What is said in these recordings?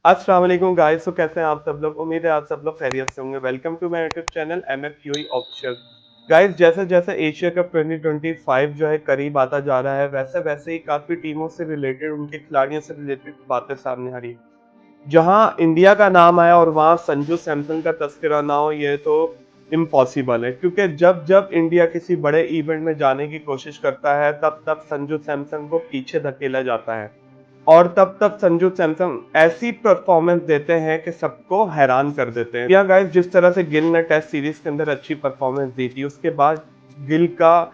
अस्सलाम वालेकुम गाइस। तो कैसे हैं आप सब लोग? उम्मीद है आप सब लोग खैरियत से होंगे। Welcome to my YouTube channel MFUI official. Guys, जैसे जैसे एशिया कप 2025 जो है करीब आता जा रहा है, वैसे वैसे ही काफी टीमों से रिलेटेड, उनके खिलाड़ियों से रिलेटेड बातें सामने आ रही है। जहां इंडिया का नाम आया और वहां संजू सैमसन का तस्करा ना हो, ये तो इम्पॉसिबल है। क्योंकि जब जब इंडिया किसी बड़े इवेंट में जाने की कोशिश करता है, तब तब संजू सैमसन को पीछे धकेला जाता है। और तब तब संजू सैमसन ऐसी परफॉर्मेंस देते हैं कि सबको हैरान कर देते हैं। या गाइस, जिस तरह से गिल ने टेस्ट सीरीज के अंदर अच्छी परफॉर्मेंस दी थी, उसके बाद गिल का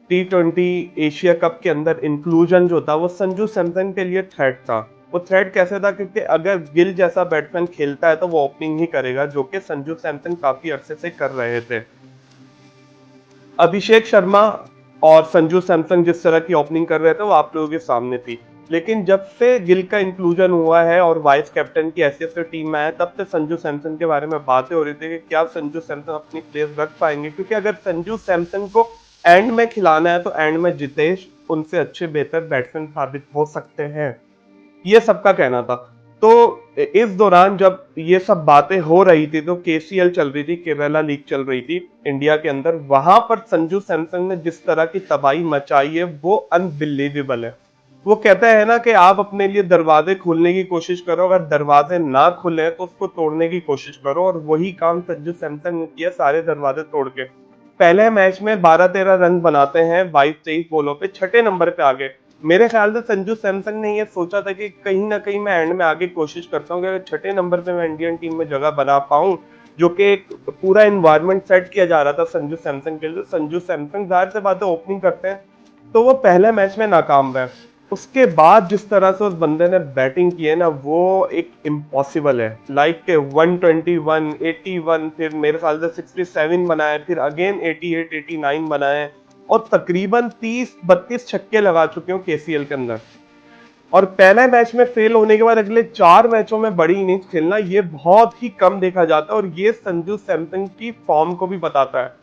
T20 एशिया कप के अंदर इंक्लूजन जो था, वो संजू सैमसन के लिए थ्रेट था। वो थ्रेट कैसे था? क्योंकि अगर गिल जैसा बैट्समैन खेलता है तो वो ओपनिंग ही करेगा, जो कि संजू सैमसन काफी अरसे से कर रहे थे। अभिषेक शर्मा और संजू सैमसन जिस तरह की ओपनिंग कर रहे थे, वो आप लोगों के सामने थी। लेकिन जब से गिल का इंक्लूजन हुआ है और वाइस कैप्टन की हैसियत से टीम में आया, तब से संजू सैमसन के बारे में बातें हो रही थी कि क्या संजू सैमसन अपनी प्लेस रख पाएंगे। क्योंकि अगर संजू सैमसन को एंड में खिलाना है, तो एंड में जितेश उनसे अच्छे बेहतर बैट्समैन साबित हो सकते हैं, ये सबका कहना था। तो इस दौरान जब ये सब बातें हो रही थी, तो KCL चल रही थी, केरला लीग चल रही थी इंडिया के अंदर। वहां पर संजू सैमसन ने जिस तरह की तबाही मचाई है, वो अनबिलीवेबल है। वो कहता है ना कि आप अपने लिए दरवाजे खोलने की कोशिश करो, अगर दरवाजे ना खुले तो उसको तोड़ने की कोशिश करो। और वही काम संजू सैमसन ने किया, सारे दरवाजे तोड़ के पहले मैच में 12-13 रन बनाते हैं 22-23 बॉलों पे, छठे नंबर पे आगे। मेरे ख्याल से संजू सैमसन ने ये सोचा था कि कहीं ना कहीं मैं एंड में आगे कोशिश करता हूँ कि अगर छठे नंबर पे मैं इंडियन टीम में जगह बना पाऊं, जो कि एक पूरा इन्वायरमेंट सेट किया जा रहा था संजू सैमसन के लिए। संजू सैमसन जाहिर से बात है ओपनिंग करते हैं, तो वो पहले मैच में नाकाम रहे। उसके बाद जिस तरह से उस बंदे ने बैटिंग की है ना, वो एक इम्पॉसिबल है। लाइक के 121, 81, फिर मेरे ख्याल से 67 बनाए, फिर अगेन 88, 89 बनाए, और तकरीबन 30-32 छक्के लगा चुके हो KCL के अंदर। और पहले मैच में फेल होने के बाद अगले 4 मैचों में बड़ी इनिंग्स खेलना, ये बहुत ही कम देखा जाता है। और ये संजू सैमसन की फॉर्म को भी बताता है।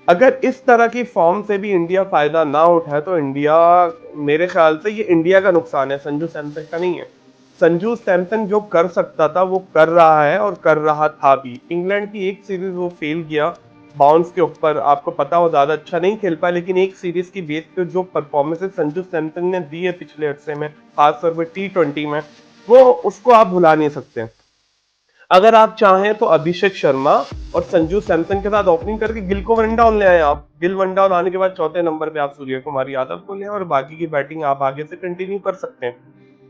अगर इस तरह की फॉर्म से भी इंडिया फायदा ना उठाए, तो इंडिया, मेरे ख्याल से ये इंडिया का नुकसान है, संजू सैमसन का नहीं है। संजू सैमसन जो कर सकता था वो कर रहा है, और कर रहा था भी। इंग्लैंड की एक सीरीज वो फेल किया बाउंस के ऊपर, आपको पता हो, ज्यादा अच्छा नहीं खेल पाया। लेकिन एक सीरीज की बेस पे जो परफॉर्मेंसेस संजू सैमसन ने दी है पिछले अरसे में, खासतौर पर T20 में, वो उसको आप भुला नहीं सकते। अगर आप चाहें तो अभिषेक शर्मा और संजू सैमसन के साथ ओपनिंग करके गिल को वन डाउन ले आए। आप गिल वन डाउन आने के बाद चौथे नंबर पे आप सूर्य कुमार यादव को ले, और बाकी की बैटिंग आप आगे से कंटिन्यू कर सकते हैं।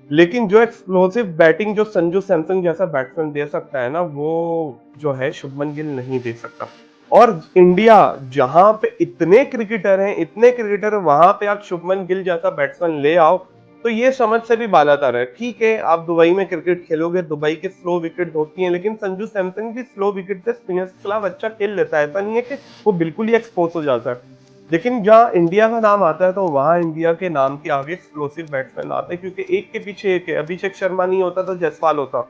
लेकिन जो एक्सप्लोसिव बैटिंग जो संजू सैमसन जैसा बैट्समैन दे सकता है ना, वो जो है शुभमन गिल नहीं दे सकता। और इंडिया जहां पे इतने क्रिकेटर हैं, इतने क्रिकेटर, वहां पे आप शुभमन गिल जैसा बैट्समैन ले आओ, तो ये समझ से भी बालातर है। ठीक है, आप दुबई में क्रिकेट खेलोगे, दुबई की स्लो विकेट होती हैं, लेकिन संजू सैमसन भी स्लो विकेट से स्पिनर्स के खिलाफ अच्छा खेल लेता है। ऐसा नहीं है कि वो बिल्कुल ही एक्सपोज हो जाता है। लेकिन जहाँ इंडिया का नाम आता है, तो वहां इंडिया के नाम के आगे एक्सप्लोसिव बैट्समैन आते हैं, क्योंकि एक के पीछे एक है। अभिषेक शर्मा नहीं होता तो जायसवाल होता।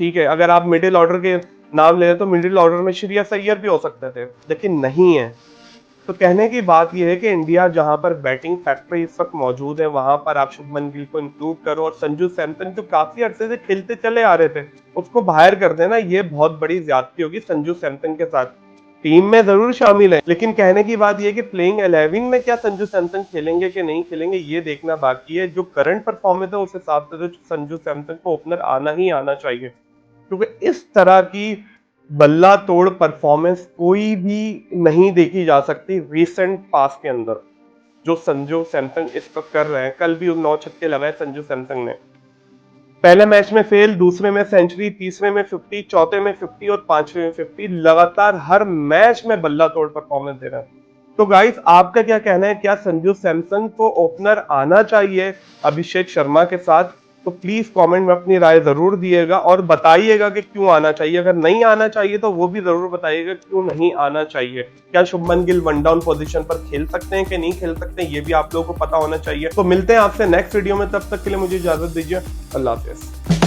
ठीक है, अगर आप मिडिल ऑर्डर के नाम ले तो मिडिल ऑर्डर में श्रेयस अय्यर भी हो सकते थे, लेकिन नहीं है। तो कहने की बात यह है कि इंडिया जहां पर बैटिंग फैक्ट्री इस वक्त मौजूद है, वहां पर आप शुभमन गिल को इंक्लूड करो, और संजू सैमसन जो काफी अरसे से खेलते चले आ रहे थे, उसको बाहर कर देना, ये बहुत बड़ी ज्यादती होगी संजू सैमसन के साथ। टीम में जरूर शामिल है, लेकिन कहने की बात यह कि प्लेइंग 11 में क्या संजू सैमसन खेलेंगे कि नहीं खेलेंगे, ये देखना बाकी है। जो करंट परफॉर्मेंस है, उस हिसाब से तो संजू सैमसन को ओपनर आना ही आना चाहिए। क्योंकि इस तरह की बल्ला तोड़ परफॉर्मेंस कोई भी नहीं देखी जा सकती रिसेंट पास के अंदर, जो संजू सैमसन इस वक्त कर रहे हैं। कल भी 9 छक्के लगाए संजू सैमसन ने। पहले मैच में फेल, दूसरे में सेंचुरी, तीसरे में 50, चौथे में 50 और पांचवें में 50, लगातार हर मैच में बल्ला तोड़ परफॉर्मेंस दे रहे हैं। तो गाइस, आपका क्या कहना है? क्या संजू सैमसन को ओपनर आना चाहिए अभिषेक शर्मा के साथ? तो प्लीज कमेंट में अपनी राय जरूर दिएगा, और बताइएगा कि क्यों आना चाहिए। अगर नहीं आना चाहिए तो वो भी जरूर बताइएगा क्यों नहीं आना चाहिए। क्या Shubman Gill one down position पर खेल सकते हैं कि नहीं खेल सकते हैं, ये भी आप लोगों को पता होना चाहिए। तो मिलते हैं आपसे नेक्स्ट वीडियो में, तब तक के लिए मुझे इजाजत दीजिए। अल्लाह हाफिज।